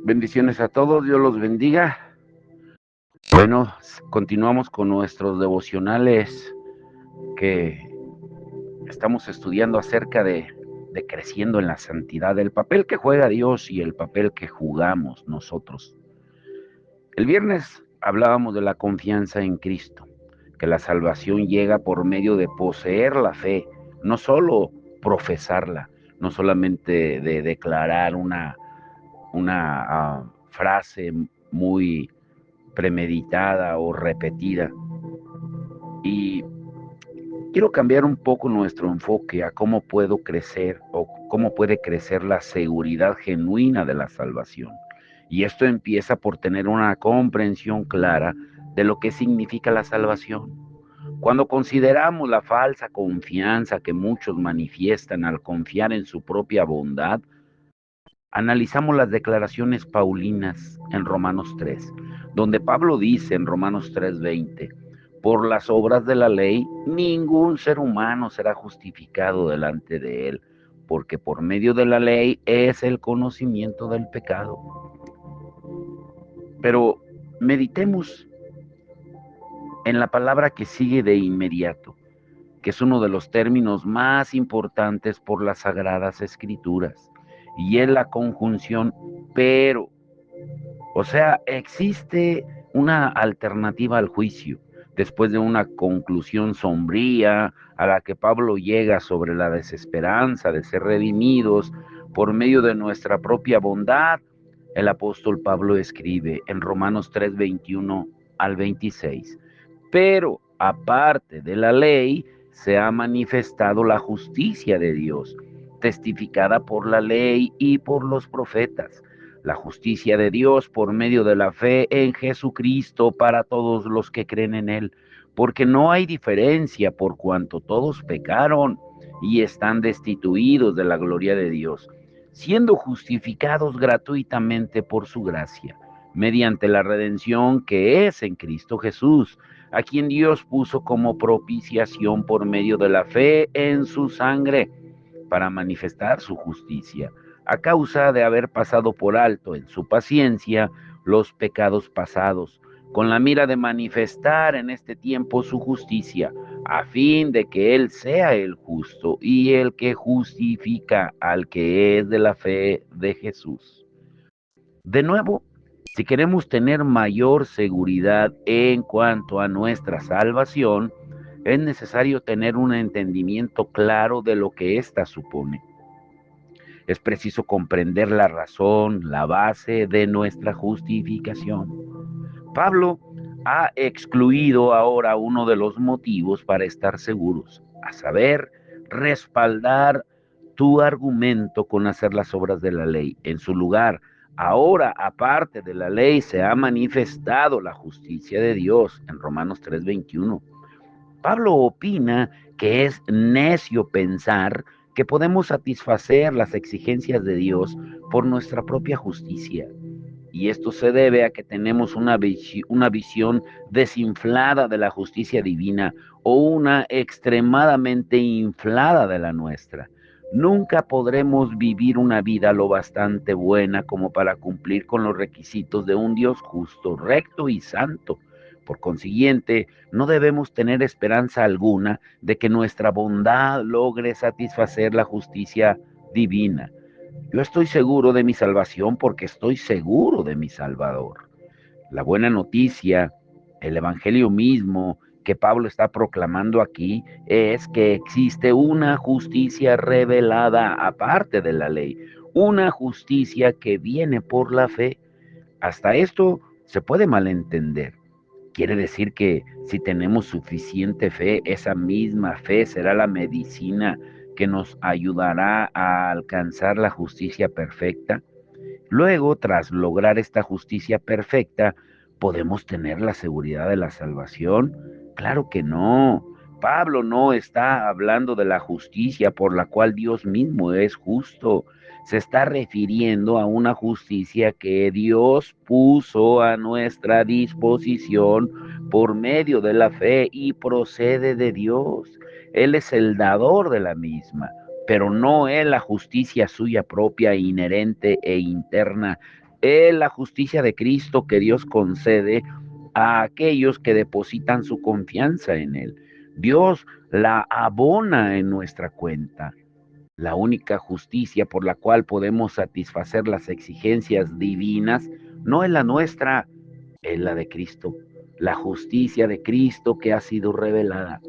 Bendiciones a todos, Dios los bendiga. Bueno, continuamos con nuestros devocionales que estamos estudiando acerca de creciendo en la santidad, el papel que juega Dios y el papel que jugamos nosotros. El viernes hablábamos de la confianza en Cristo, que la salvación llega por medio de poseer la fe, no solo profesarla, no solamente de declarar una frase muy premeditada o repetida. Y quiero cambiar un poco nuestro enfoque a cómo puedo crecer o cómo puede crecer la seguridad genuina de la salvación. Y esto empieza por tener una comprensión clara de lo que significa la salvación. Cuando consideramos la falsa confianza que muchos manifiestan al confiar en su propia bondad, analizamos las declaraciones paulinas en Romanos 3, donde Pablo dice en Romanos 3:20, por las obras de la ley, ningún ser humano será justificado delante de él, porque por medio de la ley es el conocimiento del pecado. Pero meditemos en la palabra que sigue de inmediato, que es uno de los términos más importantes por las Sagradas Escrituras, y es la conjunción pero. O sea, existe una alternativa al juicio, después de una conclusión sombría a la que Pablo llega sobre la desesperanza de ser redimidos por medio de nuestra propia bondad. El apóstol Pablo escribe en Romanos 3:21 al 26, pero aparte de la ley se ha manifestado la justicia de Dios, testificada por la ley y por los profetas, la justicia de Dios por medio de la fe en Jesucristo para todos los que creen en Él, porque no hay diferencia por cuanto todos pecaron y están destituidos de la gloria de Dios, siendo justificados gratuitamente por su gracia, mediante la redención que es en Cristo Jesús, a quien Dios puso como propiciación por medio de la fe en su sangre, para manifestar su justicia, a causa de haber pasado por alto en su paciencia los pecados pasados, con la mira de manifestar en este tiempo su justicia, a fin de que Él sea el justo y el que justifica al que es de la fe de Jesús. De nuevo, si queremos tener mayor seguridad en cuanto a nuestra salvación, es necesario tener un entendimiento claro de lo que ésta supone. Es preciso comprender la razón, la base de nuestra justificación. Pablo ha excluido ahora uno de los motivos para estar seguros, a saber, respaldar tu argumento con hacer las obras de la ley. En su lugar, ahora, aparte de la ley, se ha manifestado la justicia de Dios en Romanos 3:21. Pablo opina que es necio pensar que podemos satisfacer las exigencias de Dios por nuestra propia justicia. Y esto se debe a que tenemos una visión desinflada de la justicia divina o una extremadamente inflada de la nuestra. Nunca podremos vivir una vida lo bastante buena como para cumplir con los requisitos de un Dios justo, recto y santo. Por consiguiente, no debemos tener esperanza alguna de que nuestra bondad logre satisfacer la justicia divina. Yo estoy seguro de mi salvación porque estoy seguro de mi Salvador. La buena noticia, el Evangelio mismo que Pablo está proclamando aquí, es que existe una justicia revelada aparte de la ley, una justicia que viene por la fe. Hasta esto se puede malentender. Quiere decir que si tenemos suficiente fe, esa misma fe será la medicina que nos ayudará a alcanzar la justicia perfecta. Luego, tras lograr esta justicia perfecta, ¿podemos tener la seguridad de la salvación? Claro que no. Pablo no está hablando de la justicia por la cual Dios mismo es justo. Se está refiriendo a una justicia que Dios puso a nuestra disposición por medio de la fe y procede de Dios. Él es el dador de la misma, pero no es la justicia suya propia, inherente e interna, Es la justicia de Cristo que Dios concede a aquellos que depositan su confianza en Él. Dios la abona en nuestra cuenta. La única justicia por la cual podemos satisfacer las exigencias divinas no es la nuestra, es la de Cristo. La justicia de Cristo que ha sido revelada.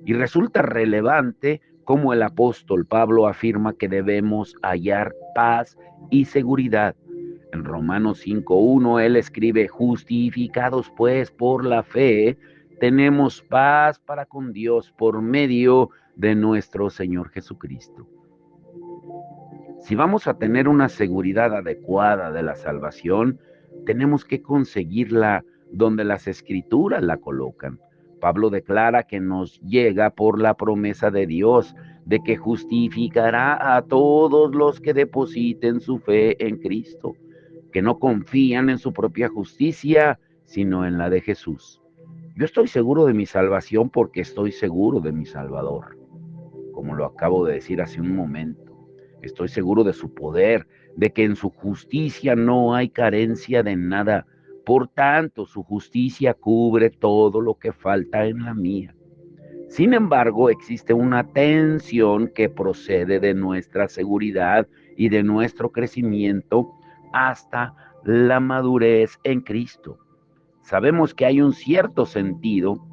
Y resulta relevante cómo el apóstol Pablo afirma que debemos hallar paz y seguridad. En Romanos 5:1 él escribe: justificados pues por la fe, tenemos paz para con Dios por medio de nuestro Señor Jesucristo. Si vamos a tener una seguridad adecuada de la salvación, tenemos que conseguirla donde las escrituras la colocan. Pablo declara que nos llega por la promesa de Dios de que justificará a todos los que depositen su fe en Cristo, que no confían en su propia justicia, sino en la de Jesús. Yo estoy seguro de mi salvación porque estoy seguro de mi Salvador, como lo acabo de decir hace un momento. Estoy seguro de su poder, de que en su justicia no hay carencia de nada. Por tanto, su justicia cubre todo lo que falta en la mía. Sin embargo, existe una tensión que procede de nuestra seguridad y de nuestro crecimiento hasta la madurez en Cristo. Sabemos que hay un cierto sentido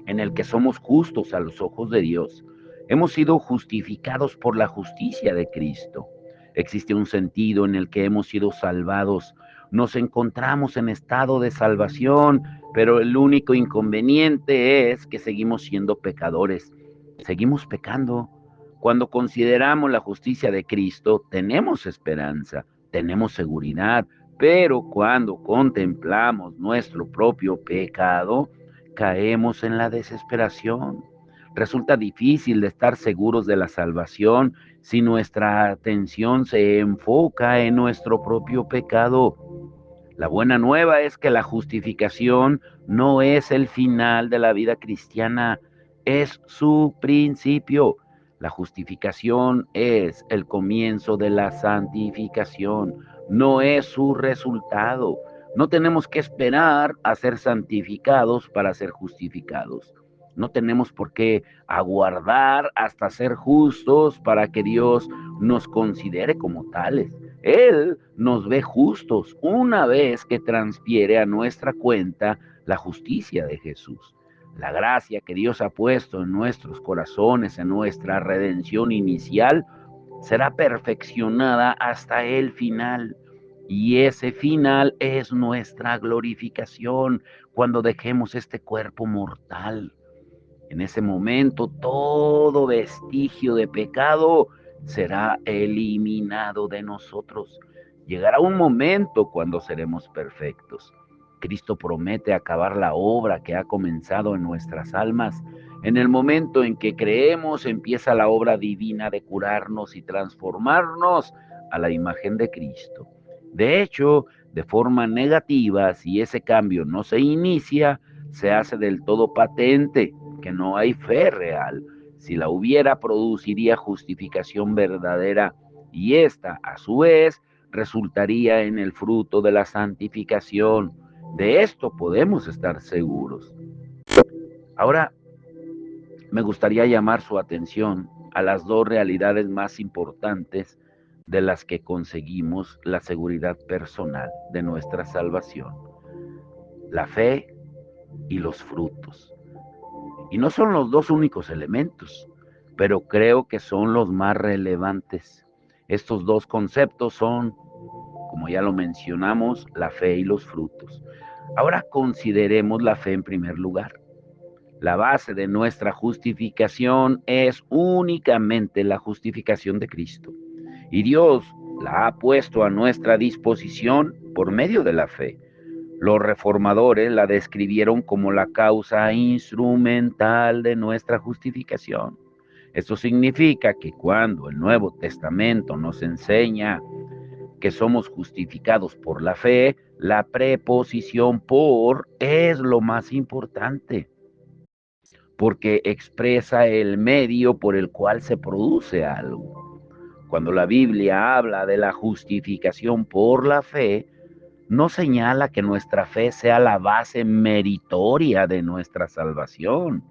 en el que somos justos a los ojos de Dios. Hemos sido justificados por la justicia de Cristo. Existe un sentido en el que hemos sido salvados. Nos encontramos en estado de salvación, pero el único inconveniente es que seguimos siendo pecadores. Seguimos pecando. Cuando consideramos la justicia de Cristo, tenemos esperanza, tenemos seguridad, pero cuando contemplamos nuestro propio pecado, caemos en la desesperación. Resulta difícil de estar seguros de la salvación si nuestra atención se enfoca en nuestro propio pecado. La buena nueva es que la justificación no es el final de la vida cristiana, es su principio. La justificación es el comienzo de la santificación, no es su resultado. No tenemos que esperar a ser santificados para ser justificados. No tenemos por qué aguardar hasta ser justos para que Dios nos considere como tales. Él nos ve justos una vez que transfiere a nuestra cuenta la justicia de Jesús. La gracia que Dios ha puesto en nuestros corazones, en nuestra redención inicial, será perfeccionada hasta el final. Y ese final es nuestra glorificación cuando dejemos este cuerpo mortal. En ese momento todo vestigio de pecado será eliminado de nosotros. Llegará un momento cuando seremos perfectos. Cristo promete acabar la obra que ha comenzado en nuestras almas. En el momento en que creemos, empieza la obra divina de curarnos y transformarnos a la imagen de Cristo. De hecho, de forma negativa, si ese cambio no se inicia, se hace del todo patente que no hay fe real. Si la hubiera, produciría justificación verdadera y esta, a su vez, resultaría en el fruto de la santificación. De esto podemos estar seguros. Ahora, me gustaría llamar su atención a las dos realidades más importantes de las que conseguimos la seguridad personal de nuestra salvación: la fe y los frutos. Y no son los dos únicos elementos, pero creo que son los más relevantes. Estos dos conceptos son, como ya lo mencionamos, la fe y los frutos. Ahora consideremos la fe en primer lugar. La base de nuestra justificación es únicamente la justificación de Cristo. Y Dios la ha puesto a nuestra disposición por medio de la fe. Los reformadores la describieron como la causa instrumental de nuestra justificación. Esto significa que cuando el Nuevo Testamento nos enseña que somos justificados por la fe, la preposición por es lo más importante, porque expresa el medio por el cual se produce algo. Cuando la Biblia habla de la justificación por la fe, no señala que nuestra fe sea la base meritoria de nuestra salvación.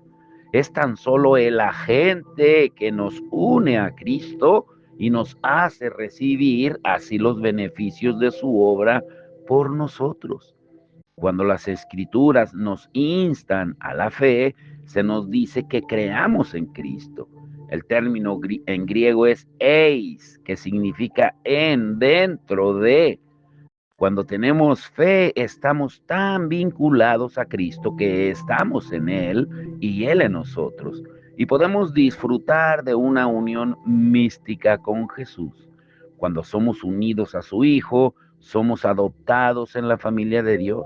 Es tan solo el agente que nos une a Cristo y nos hace recibir así los beneficios de su obra por nosotros. Cuando las escrituras nos instan a la fe, se nos dice que creamos en Cristo. El término en griego es eis, que significa en, dentro de. Cuando tenemos fe, estamos tan vinculados a Cristo que estamos en Él y Él en nosotros. Y podemos disfrutar de una unión mística con Jesús. Cuando somos unidos a su Hijo, somos adoptados en la familia de Dios.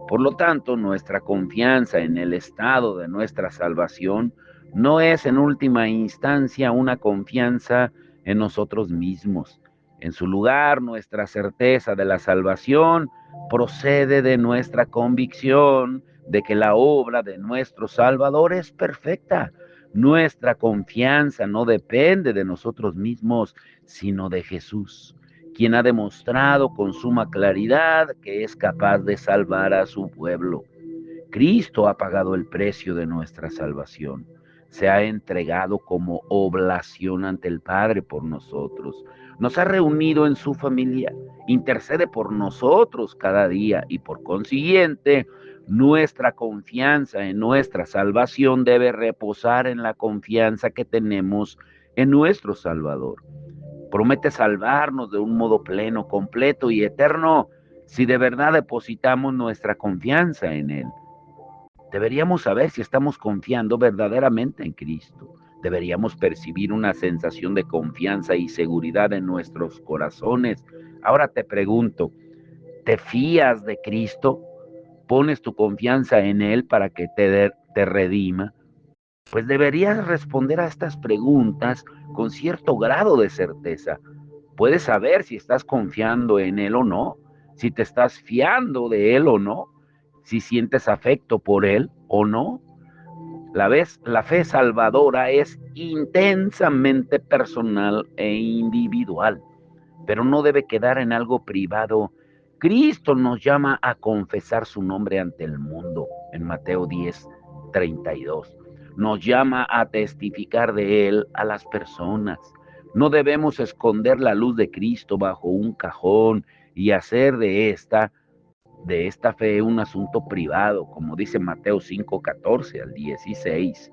Por lo tanto, nuestra confianza en el estado de nuestra salvación no es en última instancia una confianza en nosotros mismos. En su lugar, nuestra certeza de la salvación procede de nuestra convicción de que la obra de nuestro Salvador es perfecta. Nuestra confianza no depende de nosotros mismos, sino de Jesús, quien ha demostrado con suma claridad que es capaz de salvar a su pueblo. Cristo ha pagado el precio de nuestra salvación. Se ha entregado como oblación ante el Padre por nosotros. Nos ha reunido en su familia, intercede por nosotros cada día y por consiguiente, nuestra confianza en nuestra salvación debe reposar en la confianza que tenemos en nuestro Salvador. Promete salvarnos de un modo pleno, completo y eterno si de verdad depositamos nuestra confianza en Él. Deberíamos saber si estamos confiando verdaderamente en Cristo. Deberíamos percibir una sensación de confianza y seguridad en nuestros corazones. Ahora te pregunto, ¿te fías de Cristo? ¿Pones tu confianza en Él para que te redima? Pues deberías responder a estas preguntas con cierto grado de certeza. Puedes saber si estás confiando en Él o no, si te estás fiando de Él o no, si sientes afecto por Él o no. La fe salvadora es intensamente personal e individual, pero no debe quedar en algo privado. Cristo nos llama a confesar su nombre ante el mundo en Mateo 10:32. Nos llama a testificar de Él a las personas. No debemos esconder la luz de Cristo bajo un cajón y hacer de esta fe un asunto privado, como dice Mateo 5:14 al 16.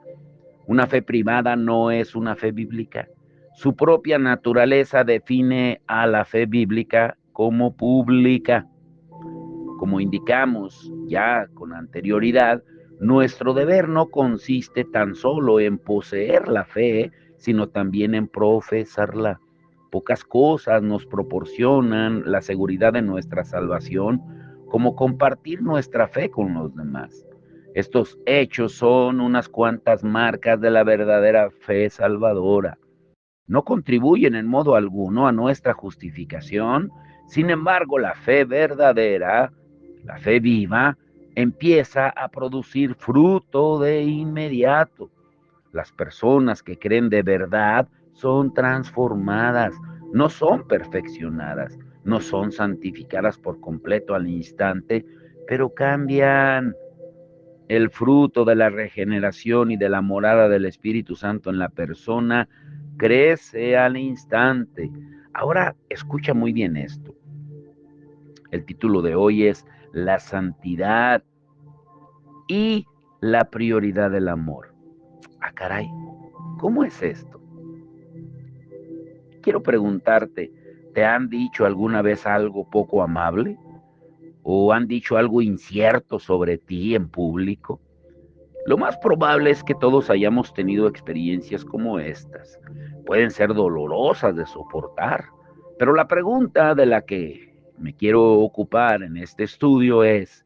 Una fe privada no es una fe bíblica. Su propia naturaleza define a la fe bíblica como pública. Como indicamos ya con anterioridad, nuestro deber no consiste tan solo en poseer la fe, sino también en profesarla. Pocas cosas nos proporcionan la seguridad de nuestra salvación, como compartir nuestra fe con los demás. Estos hechos son unas cuantas marcas de la verdadera fe salvadora. No contribuyen en modo alguno a nuestra justificación. Sin embargo, la fe verdadera, la fe viva, empieza a producir fruto de inmediato. Las personas que creen de verdad son transformadas, no son perfeccionadas, no son santificadas por completo al instante, pero cambian. El fruto de la regeneración y de la morada del Espíritu Santo en la persona crece al instante. Ahora escucha muy bien esto. El título de hoy es La santidad y la prioridad del amor. Ah, caray, ¿cómo es esto? Quiero preguntarte, ¿te han dicho alguna vez algo poco amable? ¿O han dicho algo incierto sobre ti en público? Lo más probable es que todos hayamos tenido experiencias como estas. Pueden ser dolorosas de soportar, pero la pregunta de la que me quiero ocupar en este estudio es,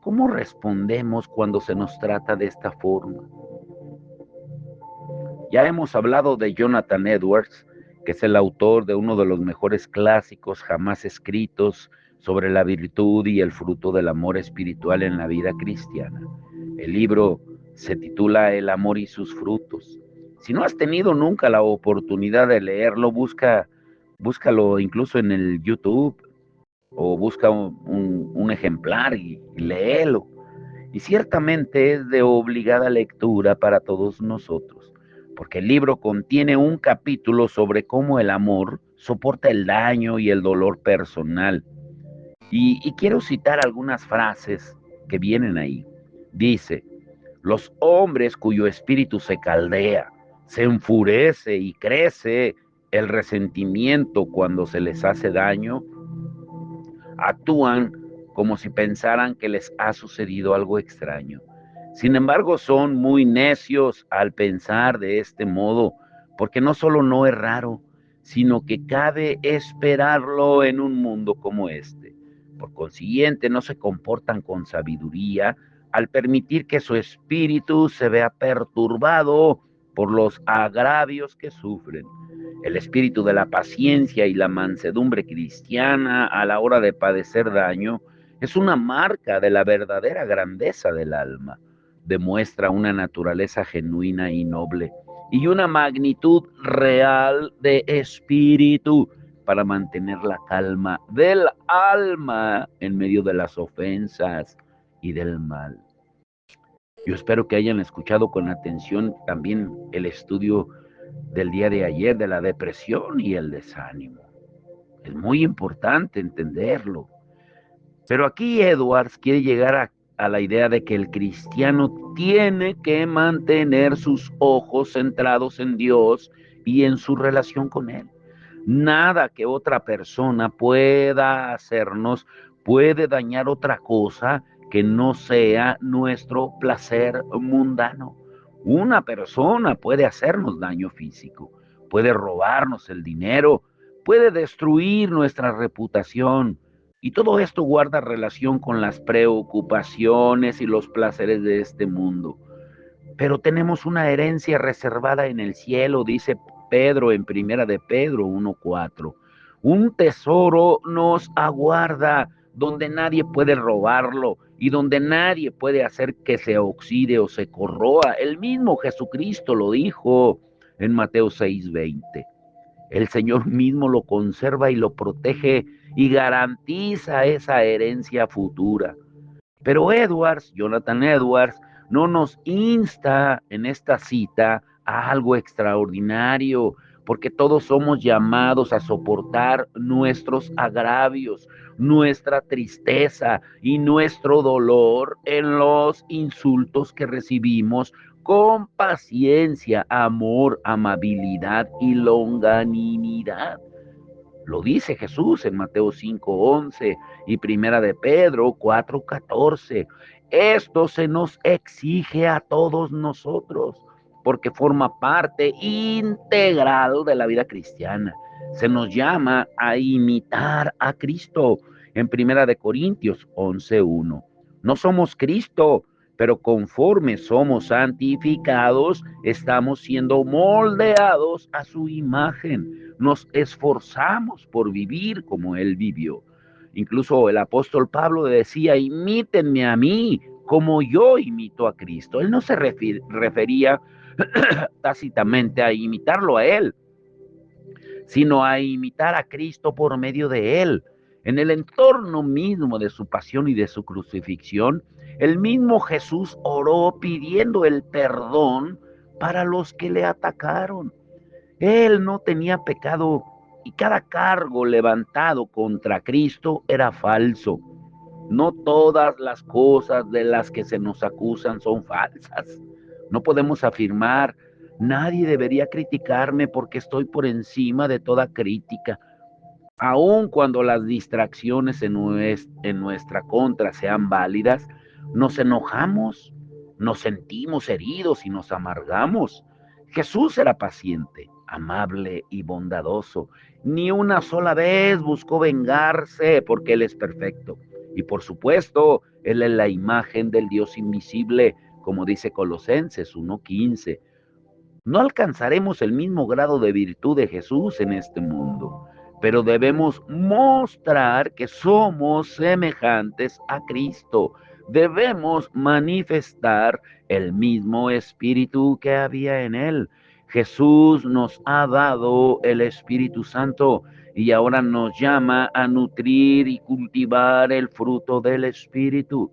¿cómo respondemos cuando se nos trata de esta forma? Ya hemos hablado de Jonathan Edwards, que es el autor de uno de los mejores clásicos jamás escritos sobre la virtud y el fruto del amor espiritual en la vida cristiana. El libro se titula El amor y sus frutos. Si no has tenido nunca la oportunidad de leerlo, busca búscalo incluso en el YouTube o busca un ejemplar y léelo. Y ciertamente es de obligada lectura para todos nosotros, porque el libro contiene un capítulo sobre cómo el amor soporta el daño y el dolor personal. Y quiero citar algunas frases que vienen ahí. Dice, los hombres cuyo espíritu se caldea, se enfurece y crece el resentimiento cuando se les hace daño, actúan como si pensaran que les ha sucedido algo extraño. Sin embargo, son muy necios al pensar de este modo, porque no solo no es raro, sino que cabe esperarlo en un mundo como este. Por consiguiente, no se comportan con sabiduría al permitir que su espíritu se vea perturbado por los agravios que sufren. El espíritu de la paciencia y la mansedumbre cristiana a la hora de padecer daño es una marca de la verdadera grandeza del alma. Demuestra una naturaleza genuina y noble y una magnitud real de espíritu para mantener la calma del alma en medio de las ofensas y del mal. Yo espero que hayan escuchado con atención también el estudio del día de ayer de la depresión y el desánimo. Es muy importante entenderlo. Pero aquí Edwards quiere llegar a la idea de que el cristiano tiene que mantener sus ojos centrados en Dios y en su relación con Él. Nada que otra persona pueda hacernos puede dañar otra cosa que no sea nuestro placer mundano. Una persona puede hacernos daño físico, puede robarnos el dinero, puede destruir nuestra reputación. Y todo esto guarda relación con las preocupaciones y los placeres de este mundo. Pero tenemos una herencia reservada en el cielo, dice Pedro en Primera de Pedro 1:4. Un tesoro nos aguarda donde nadie puede robarlo y donde nadie puede hacer que se oxide o se corroa. El mismo Jesucristo lo dijo en Mateo 6:20. El Señor mismo lo conserva y lo protege y garantiza esa herencia futura. Pero Edwards, Jonathan Edwards, no nos insta en esta cita a algo extraordinario, porque todos somos llamados a soportar nuestros agravios, nuestra tristeza y nuestro dolor en los insultos que recibimos con paciencia, amor, amabilidad y longanimidad. Lo dice Jesús en Mateo 5:11 y Primera de Pedro 4:14. Esto se nos exige a todos nosotros porque forma parte integral de la vida cristiana. Se nos llama a imitar a Cristo en Primera de Corintios 11:1. No somos Cristo, pero conforme somos santificados, estamos siendo moldeados a su imagen. Nos esforzamos por vivir como Él vivió. Incluso el apóstol Pablo decía, imítenme a mí como yo imito a Cristo. Él no se refería tácitamente a imitarlo a Él, sino a imitar a Cristo por medio de Él. En el entorno mismo de su pasión y de su crucifixión, el mismo Jesús oró pidiendo el perdón para los que le atacaron. Él no tenía pecado y cada cargo levantado contra Cristo era falso. No todas las cosas de las que se nos acusan son falsas. No podemos afirmar, nadie debería criticarme porque estoy por encima de toda crítica. Aun cuando las distracciones en nuestra contra sean válidas, nos enojamos, nos sentimos heridos y nos amargamos. Jesús era paciente, amable y bondadoso. Ni una sola vez buscó vengarse porque Él es perfecto. Y por supuesto, Él es la imagen del Dios invisible, como dice Colosenses 1:15. No alcanzaremos el mismo grado de virtud de Jesús en este mundo, pero debemos mostrar que somos semejantes a Cristo. Debemos manifestar el mismo espíritu que había en Él. Jesús nos ha dado el Espíritu Santo y ahora nos llama a nutrir y cultivar el fruto del Espíritu.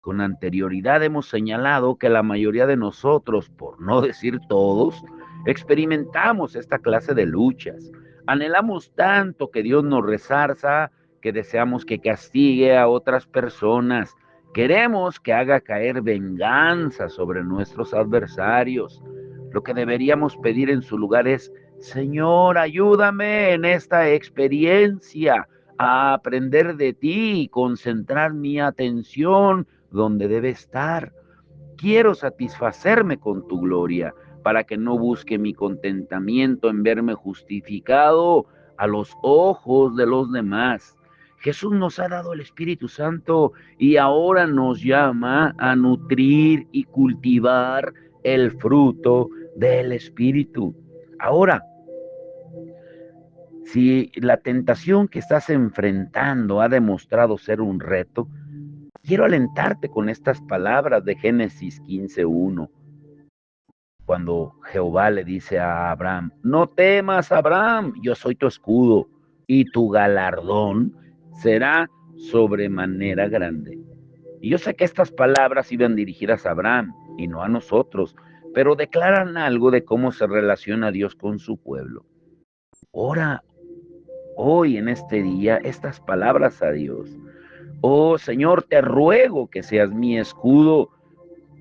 Con anterioridad hemos señalado que la mayoría de nosotros, por no decir todos, experimentamos esta clase de luchas. Anhelamos tanto que Dios nos resarza que deseamos que castigue a otras personas. Queremos que haga caer venganza sobre nuestros adversarios. Lo que deberíamos pedir en su lugar es: Señor, ayúdame en esta experiencia a aprender de ti y concentrar mi atención donde debe estar. Quiero satisfacerme con tu gloria para que no busque mi contentamiento en verme justificado a los ojos de los demás. Jesús nos ha dado el Espíritu Santo y ahora nos llama a nutrir y cultivar el fruto del Espíritu. Ahora, si la tentación que estás enfrentando ha demostrado ser un reto, quiero alentarte con estas palabras de Génesis 15:1, cuando Jehová le dice a Abraham: no temas, Abraham, yo soy tu escudo, y tu galardón será sobremanera grande. Y yo sé que estas palabras iban dirigidas a Abraham y no a nosotros, pero declaran algo de cómo se relaciona Dios con su pueblo. Ora hoy en este día estas palabras a Dios. Oh Señor, te ruego que seas mi escudo.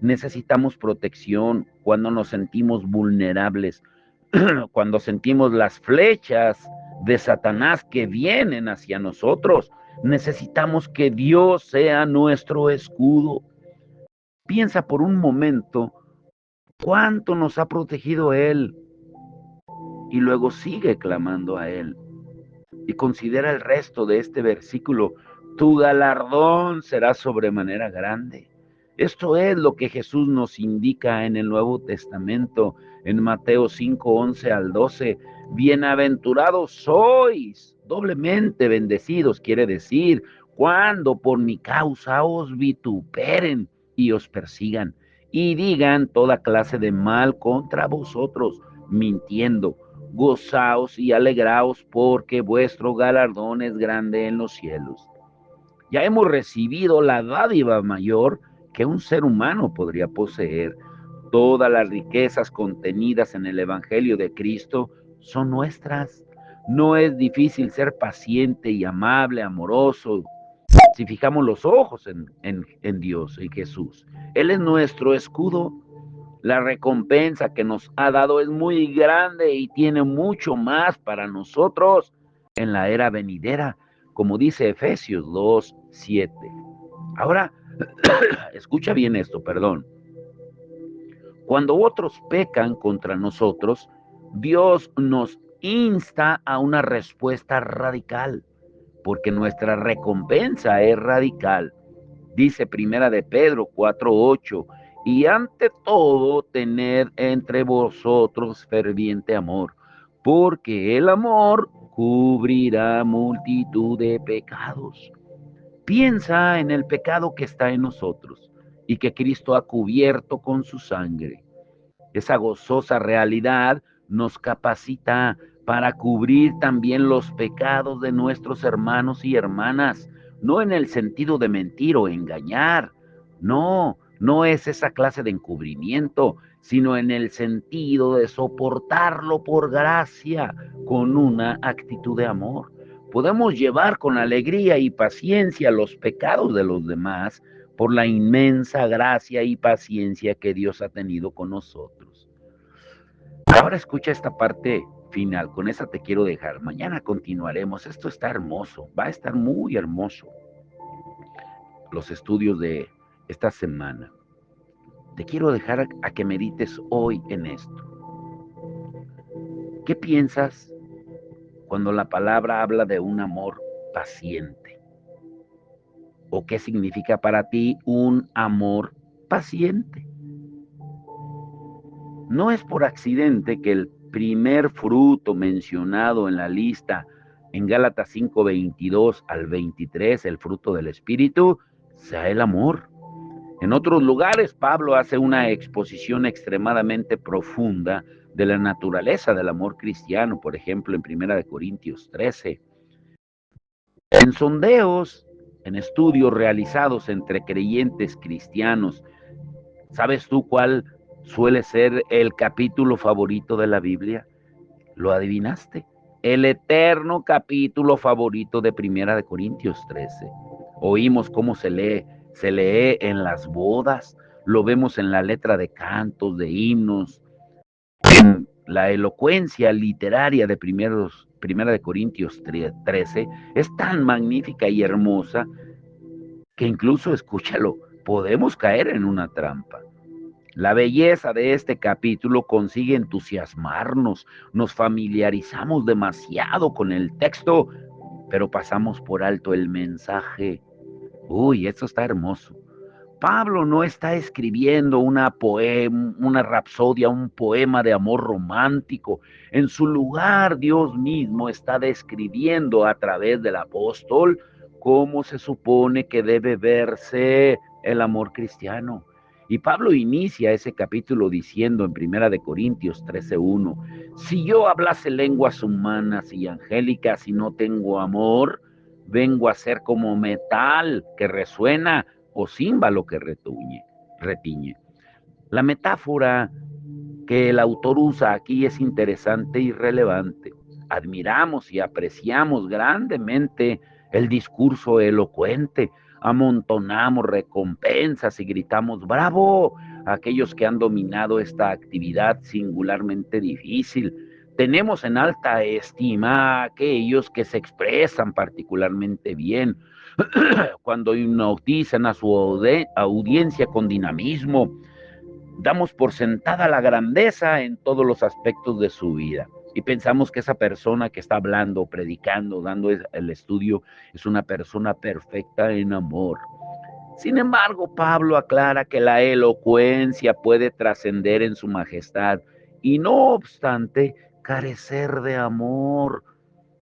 Necesitamos protección cuando nos sentimos vulnerables, cuando sentimos las flechas de Satanás que vienen hacia nosotros. Necesitamos que Dios sea nuestro escudo. Piensa por un momento cuánto nos ha protegido Él y luego sigue clamando a Él. Y considera el resto de este versículo: tu galardón será sobremanera grande. Esto es lo que Jesús nos indica en el Nuevo Testamento, en Mateo 5:11 al 12. Bienaventurados sois, doblemente bendecidos, quiere decir, cuando por mi causa os vituperen y os persigan, y digan toda clase de mal contra vosotros, mintiendo. Gozaos y alegraos, porque vuestro galardón es grande en los cielos. Ya hemos recibido la dádiva mayor que un ser humano podría poseer. Todas las riquezas contenidas en el Evangelio de Cristo son nuestras. No es difícil ser paciente y amable, amoroso, si fijamos los ojos en Dios, en Jesús. Él es nuestro escudo. La recompensa que nos ha dado es muy grande y tiene mucho más para nosotros en la era venidera, como dice Efesios 2:7. Ahora, escucha bien esto, perdón. Cuando otros pecan contra nosotros, Dios nos insta a una respuesta radical, porque nuestra recompensa es radical. Dice Primera de Pedro 4:8, y ante todo tened entre vosotros ferviente amor, porque el amor cubrirá multitud de pecados. Piensa en el pecado que está en nosotros y que Cristo ha cubierto con su sangre. Esa gozosa realidad nos capacita para cubrir también los pecados de nuestros hermanos y hermanas, no en el sentido de mentir o engañar, no, no es esa clase de encubrimiento, sino en el sentido de soportarlo por gracia, con una actitud de amor. Podemos llevar con alegría y paciencia los pecados de los demás por la inmensa gracia y paciencia que Dios ha tenido con nosotros. Ahora escucha esta parte final, con esa te quiero dejar. Mañana continuaremos, esto está hermoso, va a estar muy hermoso, los estudios de esta semana. Te quiero dejar a que medites hoy en esto. ¿Qué piensas cuando la palabra habla de un amor paciente? ¿O qué significa para ti un amor paciente? No es por accidente que el primer fruto mencionado en la lista en Gálatas 5:22 al 23, el fruto del Espíritu, sea el amor. En otros lugares, Pablo hace una exposición extremadamente profunda de la naturaleza del amor cristiano, por ejemplo, en Primera de Corintios 13. En sondeos, en estudios realizados entre creyentes cristianos, ¿sabes tú cuál suele ser el capítulo favorito de la Biblia? ¿Lo adivinaste? El eterno capítulo favorito de Primera de Corintios 13. Oímos cómo se lee en las bodas, lo vemos en la letra de cantos, de himnos, en la elocuencia literaria de Primera de Corintios 13, es tan magnífica y hermosa que incluso, escúchalo, podemos caer en una trampa. La belleza de este capítulo consigue entusiasmarnos, nos familiarizamos demasiado con el texto, pero pasamos por alto el mensaje. Uy, esto está hermoso. Pablo no está escribiendo una rapsodia, un poema de amor romántico. En su lugar, Dios mismo está describiendo a través del apóstol cómo se supone que debe verse el amor cristiano. Y Pablo inicia ese capítulo diciendo en Primera de Corintios 13:1, si yo hablase lenguas humanas y angélicas y no tengo amor, vengo a ser como metal que resuena o címbalo que retiñe. La metáfora que el autor usa aquí es interesante y relevante. Admiramos y apreciamos grandemente el discurso elocuente, amontonamos recompensas y gritamos ¡bravo! A aquellos que han dominado esta actividad singularmente difícil. Tenemos en alta estima a aquellos que se expresan particularmente bien, cuando hipnotizan a su audiencia con dinamismo. Damos por sentada la grandeza en todos los aspectos de su vida y pensamos que esa persona que está hablando, predicando, dando el estudio, es una persona perfecta en amor. Sin embargo, Pablo aclara que la elocuencia puede trascender en su majestad y no obstante carecer de amor.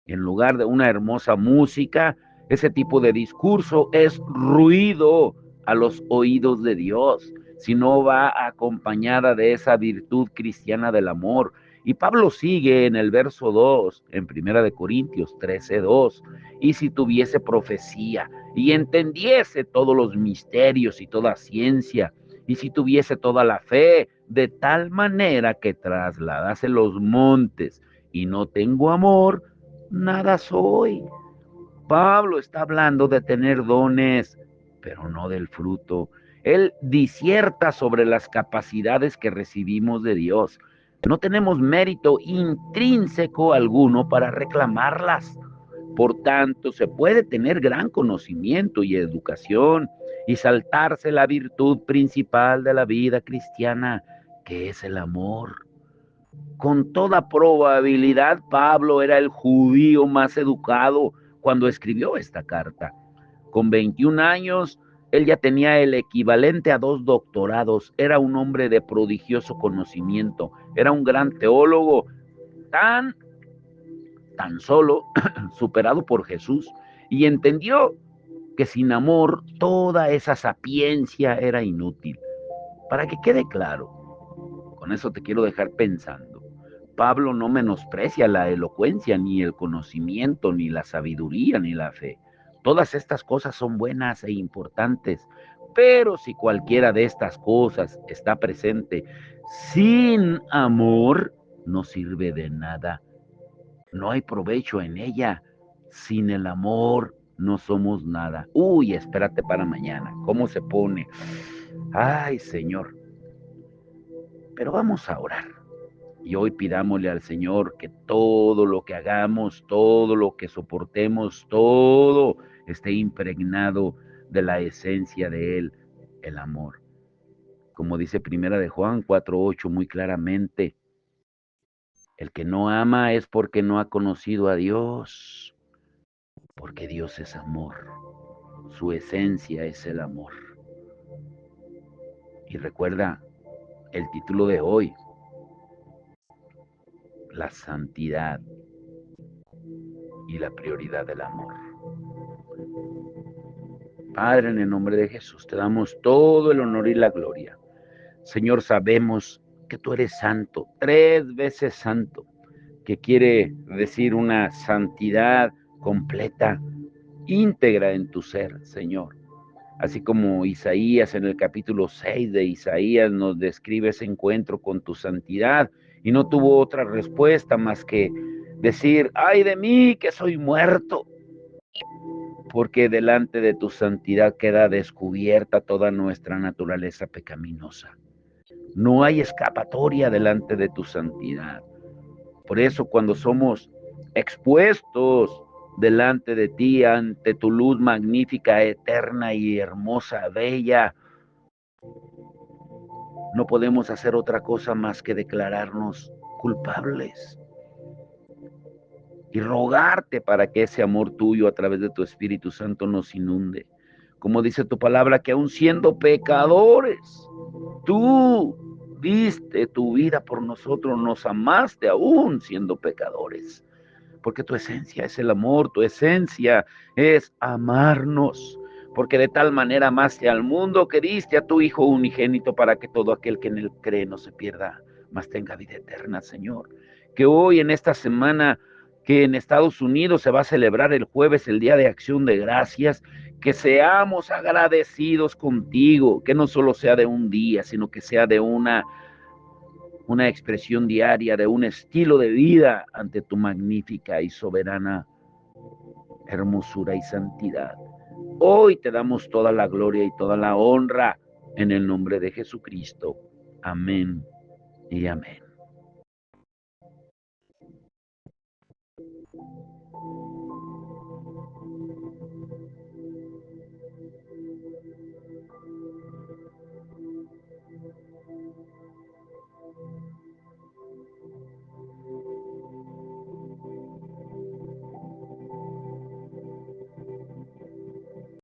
En lugar de una hermosa música, ese tipo de discurso es ruido a los oídos de Dios, si no va acompañada de esa virtud cristiana del amor. Y Pablo sigue en el verso 2, en Primera de Corintios 13:2, y si tuviese profecía y entendiese todos los misterios y toda ciencia, y si tuviese toda la fe, de tal manera que trasladase los montes, y no tengo amor, nada soy. Pablo está hablando de tener dones, pero no del fruto. Él diserta sobre las capacidades que recibimos de Dios. No tenemos mérito intrínseco alguno para reclamarlas. Por tanto, se puede tener gran conocimiento y educación y saltarse la virtud principal de la vida cristiana, que es el amor. Con toda probabilidad, Pablo era el judío más educado cuando escribió esta carta. Con 21 años, él ya tenía el equivalente a 2 doctorados. Era un hombre de prodigioso conocimiento. Era un gran teólogo, tan solo superado por Jesús. Y entendió que sin amor toda esa sapiencia era inútil. Para que quede claro, con eso te quiero dejar pensando. Pablo no menosprecia la elocuencia, ni el conocimiento, ni la sabiduría, ni la fe. Todas estas cosas son buenas e importantes, pero si cualquiera de estas cosas está presente sin amor, no sirve de nada. No hay provecho en ella. Sin el amor no somos nada. Uy, espérate para mañana. ¿Cómo se pone? Ay, Señor. Pero vamos a orar. Y hoy pidámosle al Señor que todo lo que hagamos, todo lo que soportemos, todo esté impregnado de la esencia de Él, el amor. Como dice Primera de Juan 4:8 muy claramente, el que no ama es porque no ha conocido a Dios, porque Dios es amor. Su esencia es el amor. Y recuerda el título de hoy, la santidad y la prioridad del amor. Padre, en el nombre de Jesús, te damos todo el honor y la gloria. Señor, sabemos que tú eres santo, 3 veces santo, que quiere decir una santidad completa, íntegra en tu ser, Señor. Así como Isaías en el capítulo 6 de Isaías nos describe ese encuentro con tu santidad y no tuvo otra respuesta más que decir, ay de mí que soy muerto, porque delante de tu santidad queda descubierta toda nuestra naturaleza pecaminosa. No hay escapatoria delante de tu santidad. Por eso cuando somos expuestos delante de ti, ante tu luz magnífica, eterna y hermosa, bella, no podemos hacer otra cosa más que declararnos culpables y rogarte para que ese amor tuyo a través de tu Espíritu Santo nos inunde. Como dice tu palabra, que aun siendo pecadores, tú diste tu vida por nosotros, nos amaste aún siendo pecadores. Porque tu esencia es el amor, tu esencia es amarnos. Porque de tal manera amaste al mundo que diste a tu Hijo unigénito para que todo aquel que en él cree no se pierda, mas tenga vida eterna, Señor. Que hoy en esta semana que en Estados Unidos se va a celebrar el jueves, el Día de Acción de Gracias, que seamos agradecidos contigo, que no solo sea de un día, sino que sea de una expresión diaria, de un estilo de vida ante tu magnífica y soberana hermosura y santidad. Hoy te damos toda la gloria y toda la honra en el nombre de Jesucristo. Amén y amén.